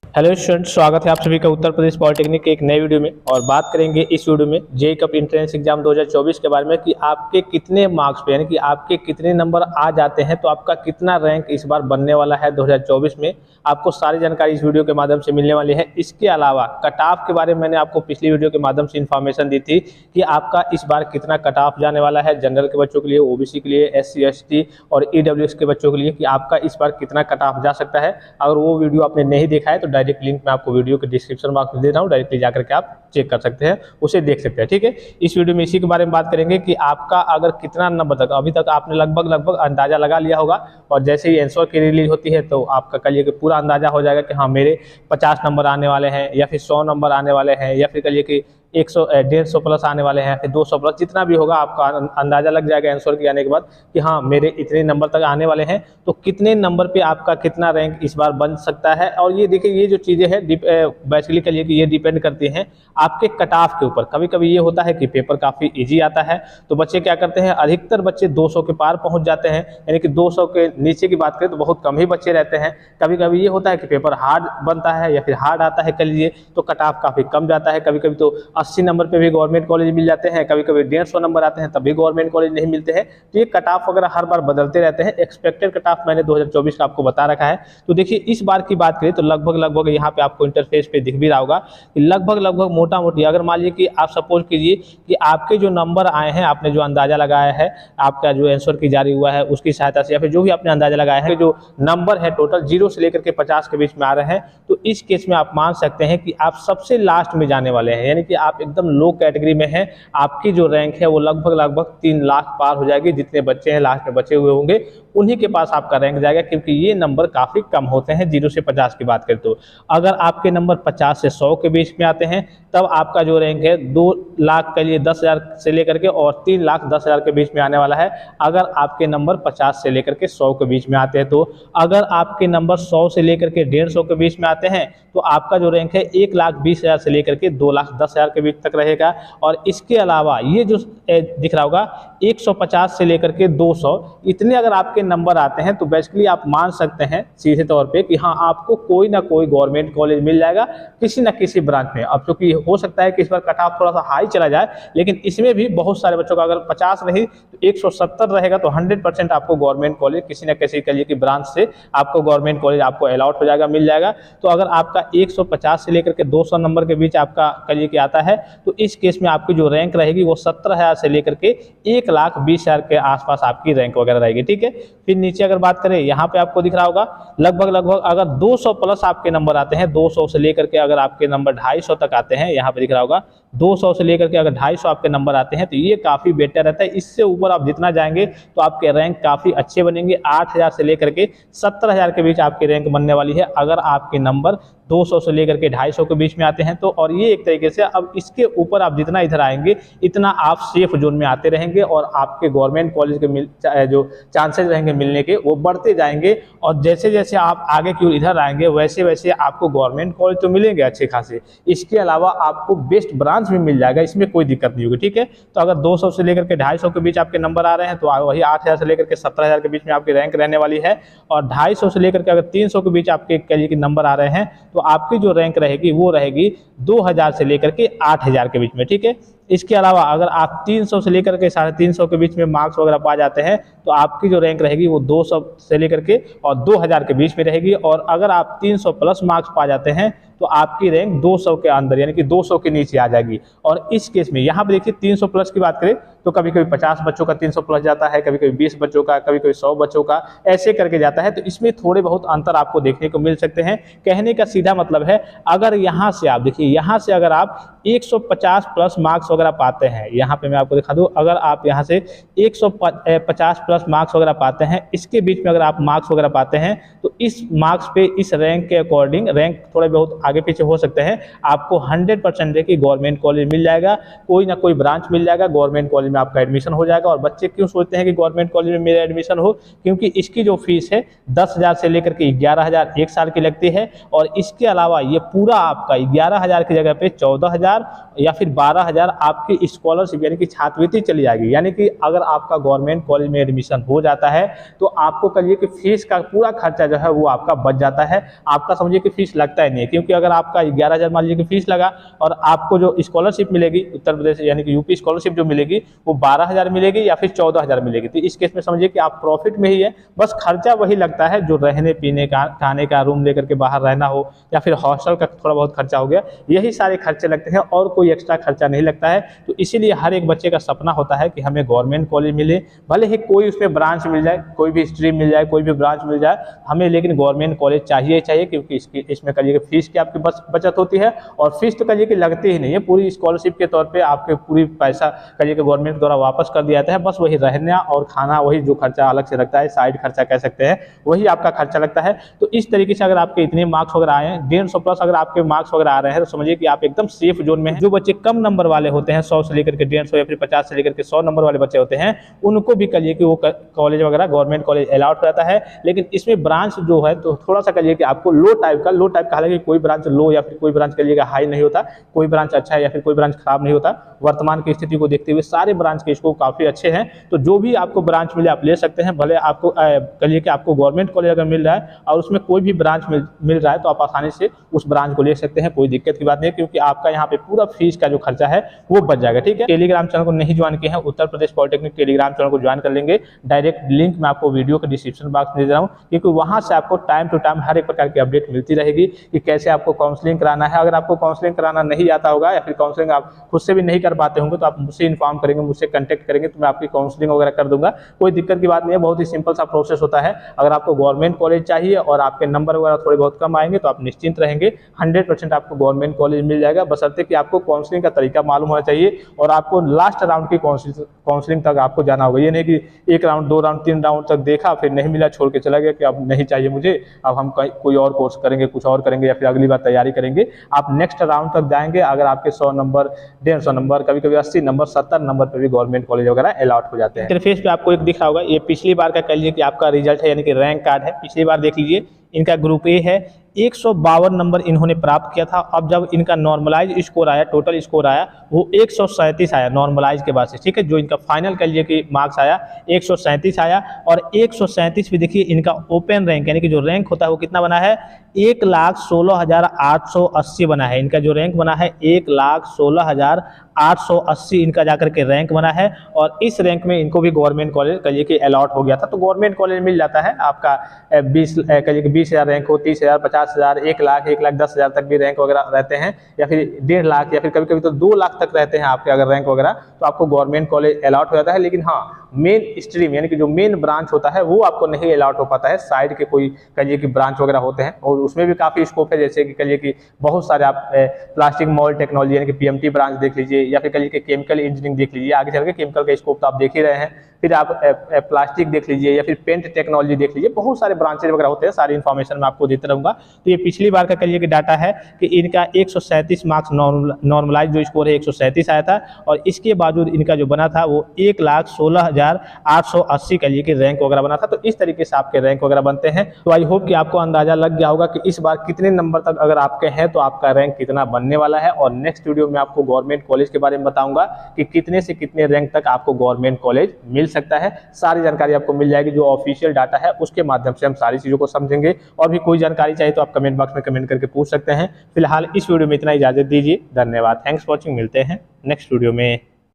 Hello student, स्वागत है आप सभी का उत्तर प्रदेश पॉलिटेक्निक के एक नए वीडियो में। और बात करेंगे इस वीडियो में जेईई कप एंट्रेंस एग्जाम 2024 के बारे में कि आपके कितने मार्क्स पे यानी कि आपके कितने नंबर आ जाते हैं, तो आपका कितना रैंक इस बार बनने वाला है 2024 में। आपको सारी जानकारी इस वीडियो के माध्यम से मिलने वाली है। इसके अलावा कट ऑफ के बारे में मैंने आपको पिछली वीडियो के माध्यम से इन्फॉर्मेशन दी थी कि आपका इस बार कितना कट ऑफ जाने वाला है जनरल के बच्चों के लिए, ओबीसी के लिए, एससी एसटी और ईडब्ल्यूएस के बच्चों के लिए, कि आपका इस बार कितना कट ऑफ जा सकता है। अगर वो वीडियो आपने नहीं देखा है तो डायरेक्ट लिंक मैं आपको वीडियो के डिस्क्रिप्शन बॉक्स में दे रहा हूँ, डायरेक्टली जाकर के आप चेक कर सकते हैं, उसे देख सकते हैं। ठीक है, इस वीडियो में इसी के बारे में बात करेंगे कि आपका अगर कितना नंबर तक, अभी तक आपने लगभग अंदाजा लगा लिया होगा, और जैसे ही आंसर की रिलीज होती है तो आपका कहिए कि पूरा अंदाजा हो जाएगा कि हाँ मेरे 50 नंबर आने वाले हैं, या फिर 100 नंबर आने वाले हैं, या फिर कहिए कि 150 प्लस आने वाले हैं, फिर 200 प्लस, जितना भी होगा आपका अंदाजा लग जाएगा आंसर के आने के बाद कि हाँ मेरे इतने नंबर तक आने वाले हैं। तो कितने नंबर पे आपका कितना रैंक इस बार बन सकता है। और ये देखिए, ये जो चीज़ें हैं बेसिकली कहिए कि ये डिपेंड करती हैं आपके कट ऑफ के ऊपर। कभी कभी ये होता है कि पेपर काफ़ी ईजी आता है तो बच्चे क्या करते हैं, अधिकतर बच्चे 200 के पार पहुँच जाते हैं, यानी कि 200 के नीचे की बात करें तो बहुत कम ही बच्चे रहते हैं। कभी कभी ये होता है कि पेपर हार्ड बनता है या फिर हार्ड आता है, कह लीजिए, तो कट ऑफ काफ़ी कम जाता है। कभी कभी तो 80 नंबर पे भी गवर्नमेंट कॉलेज मिल जाते हैं, कभी कभी 150 नंबर आते हैं तब भी गवर्नमेंट कॉलेज नहीं मिलते हैं। तो ये कट ऑफ वगैरह हर बार बदलते रहते हैं। एक्सपेक्टेड कट ऑफ मैंने 2024 का आपको बता रखा है। तो देखिए, इस बार की बात करें तो लगभग यहाँ पे आपको इंटरफेस पे दिख भी रहा होगा कि लगभग मोटा मोटी, अगर मान लीजिए कि आप सपोज कीजिए कि आपके जो नंबर आए हैं, आपने जो अंदाजा लगाया है, आपका जो आंसर की जारी हुआ है उसकी सहायता से, या फिर जो भी आपने अंदाजा लगाया है, जो नंबर है टोटल 0 से लेकर के 50 के बीच में आ रहे हैं, तो इस केस में आप मान सकते हैं कि आप सबसे लास्ट में जाने वाले हैं, यानी कि आप एकदम लो कैटेगरी में हैं। आपकी जो रैंक है वो लगभग 3 लाख पार हो जाएगी। जितने बच्चे हैं लास्ट में बचे हुए होंगे उन्हीं के पास आपका रैंक जाएगा, क्योंकि ये नंबर काफ़ी कम होते हैं 0 से 50 की बात करें तो। अगर आपके नंबर 50 से 100 के बीच में आते हैं तब आपका जो रैंक है 2 लाख के लिए 10,000 से लेकर के और 3 लाख 10,000 के बीच में आने वाला है, अगर आपके नंबर 50 से लेकर के 100 के बीच में आते हैं। तो अगर आपके नंबर 100 से लेकर के 150 के बीच में आते हैं तो आपका जो रैंक है 1,20,000 से लेकर के 2,10,000 के बीच तक रहेगा। और इसके अलावा ये जो दिख रहा होगा 150 से लेकर के 200, इतने अगर आपके नंबर आते हैं तो बेसिकली आप मान सकते हैं सीधे तौर पे कि हाँ आपको कोई ना कोई गवर्नमेंट कॉलेज मिल जाएगा किसी ना किसी ब्रांच में। अब क्योंकि हो सकता है कि इस बार कट ऑफ थोड़ा सा हाई चला जाए, लेकिन इसमें भी बहुत सारे बच्चों का अगर 50 नहीं तो 170 रहेगा तो 100% आपको गवर्नमेंट कॉलेज किसी ना किसी कहिए कि ब्रांच से आपको गवर्नमेंट कॉलेज आपको अलॉट हो जाएगा, मिल जाएगा। तो अगर आपका 150 से लेकर के 200 नंबर के बीच आपका कहिए कि आता है तो इस केस में आपकी जो रैंक रहेगी वो 17,000 से लेकर के 1,20,000 के आसपास आपकी रैंक वगैरह रहेगी। ठीक है, फिर नीचे अगर बात करें, यहाँ पे आपको दिख रहा होगा लगभग अगर 200 प्लस आपके नंबर आते हैं, 200 से लेकर के अगर आपके नंबर 250 तक आते हैं, यहाँ पे दिख रहा होगा 200 से लेकर के अगर 250 आपके नंबर आते हैं तो ये काफ़ी बेटर रहता है। इससे ऊपर आप जितना जाएंगे तो आपके रैंक काफ़ी अच्छे बनेंगे। 8,000 से लेकर के 17,000 के बीच आपकी रैंक बनने वाली है अगर आपके नंबर 200 से लेकर के 250 के बीच में आते हैं तो। और ये एक तरीके से अब इसके ऊपर आप जितना इधर आएंगे इतना आप सेफ जोन में आते रहेंगे और आपके गवर्नमेंट कॉलेज के जो चांसेस रहेंगे मिलने के वो बढ़ते जाएंगे। और जैसे जैसे आप आगे की ओर इधर आएंगे वैसे वैसे आपको गवर्नमेंट कॉलेज तो मिलेंगे अच्छे खासे, इसके अलावा आपको बेस्ट ब्रांच भी मिल जाएगा, इसमें कोई दिक्कत नहीं होगी। ठीक है, तो अगर 200 से लेकर के 250 के बीच आपके नंबर आ रहे हैं तो वही 8,000 से लेकर के 17,000 के बीच में आपकी रैंक रहने वाली है। और 250 से लेकर के अगर 300 के बीच आपके कहिए कि नंबर आ रहे हैं तो आपकी जो रैंक रहेगी वो रहेगी 2,000 से लेकर के 8,000 के बीच में। ठीक है, इसके अलावा अगर आप 300 से लेकर के 350 के बीच में मार्क्स वगैरह पा जाते हैं तो आपकी जो रैंक रहेगी वो 200 से लेकर के और 2,000 के बीच में रहेगी। और अगर आप 300 प्लस मार्क्स पा जाते हैं तो आपकी रैंक 200 के अंदर यानी कि 200 के नीचे आ जाएगी। और इस केस में यहाँ पर देखिए 300 प्लस की बात करें तो कभी कभी 50 बच्चों का 300 प्लस जाता है, कभी कभी 20 बच्चों का, कभी कभी 100 बच्चों का, ऐसे करके जाता है। तो इसमें थोड़े बहुत अंतर आपको देखने को मिल सकते हैं। कहने का सीधा मतलब है, अगर यहाँ से आप देखिए, यहाँ से अगर आप 150 प्लस मार्क्स वगैरह पाते हैं, यहाँ पे मैं आपको दिखा दूँ, अगर आप यहाँ से 150 प्लस मार्क्स वगैरह पाते हैं, इसके बीच में अगर आप मार्क्स वगैरह पाते हैं तो इस मार्क्स पे इस रैंक के अकॉर्डिंग, रैंक थोड़े बहुत आगे पीछे हो सकते हैं, आपको 100% देखिए गवर्नमेंट कॉलेज मिल जाएगा, कोई ना कोई ब्रांच मिल जाएगा, गवर्नमेंट कॉलेज में आपका एडमिशन हो जाएगा। और बच्चे क्यों सोचते हैं कि गवर्नमेंट कॉलेज में मेरा एडमिशन हो, क्योंकि इसकी जो फीस है 10,000 से लेकर के 11,000 एक साल की लगती है। और इसके अलावा ये पूरा आपका 11,000 की जगह पे 14,000 या फिर 12,000 आपकी स्कॉलरशिप यानी कि छात्रवृत्ति चली जाएगी। यानी कि अगर आपका गवर्नमेंट कॉलेज में एडमिशन हो जाता है तो आपको कहिए कि फीस का पूरा खर्चा जो है वो आपका बच जाता है। आपका समझिए कि फीस लगता ही नहीं है, क्योंकि अगर आपका 11,000 मान लीजिए कि फीस लगा और आपको जो स्कॉलरशिप मिलेगी उत्तर प्रदेश यानी कि यूपी स्कॉलरशिप जो मिलेगी वो 12,000 मिलेगी या फिर 14,000 मिलेगी। तो इस केस में समझिए कि आप प्रॉफिट में ही है, बस खर्चा वही लगता है जो रहने पीने का, खाने का, रूम लेकर के बाहर रहना हो या फिर हॉस्टल का थोड़ा बहुत खर्चा हो गया, यही सारे खर्चे लगते हैं और कोई एक्स्ट्रा खर्चा नहीं लगता है। तो इसीलिए हर एक बच्चे का सपना होता है कि हमें गवर्नमेंट कॉलेज मिले, भले ही कोई उसमें ब्रांच मिल जाए, कोई भी स्ट्रीम मिल जाए, कोई भी ब्रांच मिल जाए हमें, लेकिन गवर्नमेंट कॉलेज चाहिए चाहिए, क्योंकि इसमें कहिए फीस की आपकी बचत होती है और फीस तो कहिए कि लगती ही नहीं है, पूरी स्कॉलरशिप के तौर पे आपके पूरी पैसा कहिए कि गवर्नमेंट द्वारा वापस कर दिया जाता है। बस वही रहना और खाना, वही जो खर्चा अलग से लगता है, साइड खर्चा कह सकते हैं, वही आपका खर्चा लगता है। तो इस तरीके से अगर आपके इतने मार्क्स वगैरह आए हैं 150 प्लस अगर आपके मार्क्स वगैरह आ रहे हैं तो समझिए कि आप एकदम सेफ जोन में हैं। जो बच्चे कम नंबर वाले होते हैं 100 से लेकर के 150 या फिर 50 से लेकर के 100 नंबर वाले बच्चे होते हैं, उनको भी कहिए कि वो कॉलेज वगैरह गवर्नमेंट कॉलेज अलाउड रहता है। लेकिन इसमें ब्रांच जो है तो थोड़ा सा कहिए कि आपको लो टाइप का हालांकि कोई ब्रांच लो या फिर कोई ब्रांच कहिएगा हाई नहीं होता, कोई ब्रांच अच्छा है या फिर कोई ब्रांच खराब नहीं होता। वर्तमान की स्थिति को देखते हुए सारे ब्रांच के स्कोप काफ़ी अच्छे हैं। तो जो भी आपको ब्रांच मिले आप ले सकते हैं। भले आपको कहिए कि आपको गवर्नमेंट कॉलेज अगर मिल रहा है और उसमें कोई भी ब्रांच मिल रहा है तो आप आसानी से उस ब्रांच को ले सकते हैं, कोई दिक्कत की बात नहीं है, क्योंकि आपका यहाँ पे पूरा फीस का जो खर्चा है वो बच जाएगा। ठीक है, टेलीग्राम चैनल को नहीं ज्वाइन किए हैं Uttar Pradesh polytechnic Telegram channel को ज्वाइन कर लेंगे। डायरेक्ट लिंक मैं आपको वीडियो के डिस्क्रिप्शन बॉक्स में दे रहा हूँ, क्योंकि वहाँ से आपको टाइम टू टाइम हर एक प्रकार की अपडेट मिलती रहेगी कि कैसे आपको काउंसलिंग कराना है। अगर आपको काउंसलिंग कराना नहीं आता होगा या फिर काउंसलिंग आप खुद से भी नहीं कर पाते होंगे तो आप मुझसे इन्फॉर्म करेंगे, मुझसे कंटेक्ट करेंगे तो मैं आपकी काउंसलिंग वगैरह कर दूंगा। कोई दिक्कत की बात नहीं है, बहुत ही सिंपल सा प्रोसेस होता है। अगर आपको गवर्नमेंट कॉलेज चाहिए और आपके नंबर वगैरह थोड़े बहुत कम आएंगे तो आप निश्चिंत रहेंगे, 100% आपको गवर्नमेंट कॉलेज मिल जाएगा, बशर्ते कि आपको काउंसलिंग का तरीका मालूम होना चाहिए और आपको लास्ट राउंड की काउंसलिंग तक आपको जाना होगा। ये नहीं कि 1 राउंड 2 राउंड 3 राउंड तक देखा फिर नहीं मिला छोड़ के चला गया कि अब नहीं चाहिए मुझे, अब हम कोई और कोर्स करेंगे, कुछ और करेंगे या फिर अगली बार तैयारी करेंगे। आप नेक्स्ट राउंड तक जाएंगे अगर आपके 100 नंबर 150 नंबर कभी कभी 80 नंबर 70 नंबर पर भी गवर्नमेंट कॉलेज वगैरह अलॉट हो जाते हैं। इंटरफेस पे आपको एक दिख रहा होगा, ये पिछली बार का कह लीजिए कि आपका रिजल्ट है यानी कि रैंक कार्ड है। पिछली बार देख लीजिए इनका ग्रुप ए है, 152 नंबर इन्होंने प्राप्त किया था। अब जब इनका नॉर्मलाइज स्कोर आया, टोटल स्कोर आया वो 137 आया नॉर्मलाइज के बाद से। ठीक है, जो इनका फाइनल कह लीजिए कि मार्क्स आया 137 आया और 137 भी देखिए इनका ओपन रैंक यानी कि जो रैंक होता है वो कितना बना है 1,16,880 बना है। इनका जो रैंक बना है 1,16,880 इनका जाकर के रैंक बना है और इस रैंक में इनको भी गवर्नमेंट कॉलेज कहिए कि अलॉट हो गया था। तो गवर्नमेंट कॉलेज मिल जाता है आपका 20,000 रैंक हो, 30,000, 50,000, 1 लाख, 1,10,000 तक भी रैंक वगैरह रहते हैं या फिर 1.5 लाख या फिर कभी कभी तो 2 लाख तक रहते हैं आपके अगर रैंक वगैरह, तो आपको गवर्नमेंट कॉलेज अलॉट हो जाता है। लेकिन हाँ, मेन स्ट्रीम यानी कि जो मेन ब्रांच होता है वो आपको नहीं अलॉट हो पाता है। साइड के कोई कहिए कि ब्रांच वगैरह होते हैं और उसमें भी काफ़ी स्कोप है, जैसे कि कहिए कि बहुत सारे आप प्लास्टिक मोल्ड टेक्नोलॉजी यानी कि पीएमटी ब्रांच देख लीजिए या फिर कहिए कि केमिकल इंजीनियरिंग देख लीजिए। आगे चल के केमिकल का स्कोप तो आप देख ही रहे हैं। फिर आप प्लास्टिक देख लीजिए या फिर पेंट टेक्नोलॉजी देख लीजिए, बहुत सारे ब्रांचेज वगैरह होते हैं। सारी इन्फॉर्मेशन मैं आपको देते रहूँगा। तो ये पिछली बार का कहिए कि डाटा है कि इनका 137 मार्क्स नॉर्मलाइज जो स्कोर है 137 आया था और इसके बावजूद इनका जो बना था वो 1,16,880 कहिए कि रैंक वगैरह बना था। तो इस तरीके से आपके रैंक वगैरह बनते हैं। तो आई होप कि आपको अंदाजा लग गया होगा कि इस बार कितने नंबर तक अगर आपके हैं तो आपका रैंक कितना बनने वाला है। और नेक्स्ट वीडियो में आपको गवर्नमेंट कॉलेज के बारे में बताऊंगा कि कितने से कितने रैंक तक आपको गवर्नमेंट कॉलेज मिल सकता है। सारी जानकारी आपको मिल जाएगी, जो ऑफिशियल डाटा है उसके माध्यम से हम सारी चीज़ों को समझेंगे। और भी कोई जानकारी चाहिए तो आप कमेंट बॉक्स में कमेंट करके पूछ सकते हैं। फिलहाल इस वीडियो में इतना इजाजत दीजिए, धन्यवाद, थैंक्स फॉर वॉचिंग। मिलते हैं नेक्स्ट वीडियो में।